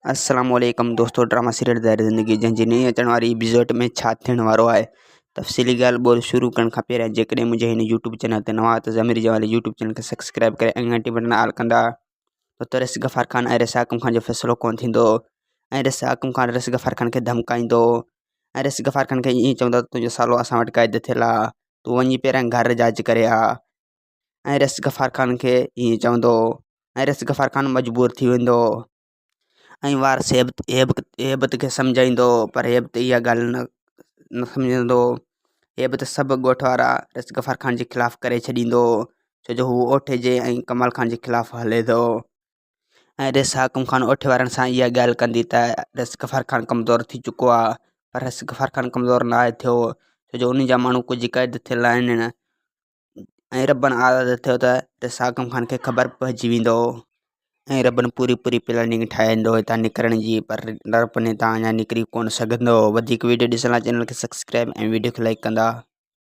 अस्सलामुअलैकुम दोस्तों, drama serial दायरे ज़िंदगी जंहिंजी नई अचण वारी एपिसोड में छा थियण वारो आहे। तफ़सीली ॻाल्हि ॿोल शुरू करण खां पहिरियों जेकॾहिं मुंहिंजे हिन यूट्यूब चैनल ते नवां त ज़मीर जवाली यूट्यूब चैनल खे सब्सक्राइब करे ऐं घंटी बटन ऑल कंदा त रिस गफ़ार ख़ान ऐं रिस आकम ख़ान जो फ़ैसिलो कोन थींदो ऐं रिस आकम ख़ान रिस गफ़ार ख़ान खे धमकाईंदो ऐं रिस गफ़ार ख़ान खे ईअं चवंदो त तुंहिंजो सालो असां वटि क़ैद थियल आहे, तूं वञी पहिरियां घर जांच करे आ। ऐं रिस गफ़ार ख़ान खे ईअं चवंदो ऐं रिस गफ़ार ख़ान मजबूर थी वेंदो ऐं वारस हेबत खे सम्झाईंदो, पर हेबत इहा ॻाल्हि न सम्झंदो। हेबत सभु ॻोठ वारा रिस गफ़ार ख़ान जे ख़िलाफ़ु करे छॾींदो, छो जो हू ओठे जे ऐं कमाल ख़ान जे ख़िलाफ़ु हले थो। ऐं रिस हाकिम ख़ान ओठे वारनि सां इहा ॻाल्हि कंदी त रिस गफ़ार ख़ान कमज़ोर थी चुको आहे, पर रिस गफ़ार ख़ान कमज़ोर न आहे थियो, छो जो उन जा माण्हू कुझु क़ैद थियल आहिनि ऐं रबनि आज़ादु थियो त रिस हाकिम ख़ान खे ख़बर पइजी वेंदो ऐं रबनि पूरी प्लानिंग ठाहींदो हितां निकिरण जी, पर रब ने तां अञा निकिरी कोन सघंदो। वधीक वीडियो ॾिसण लाइ चैनल खे सब्सक्राइब ऐं वीडियो खे लाइक कंदा।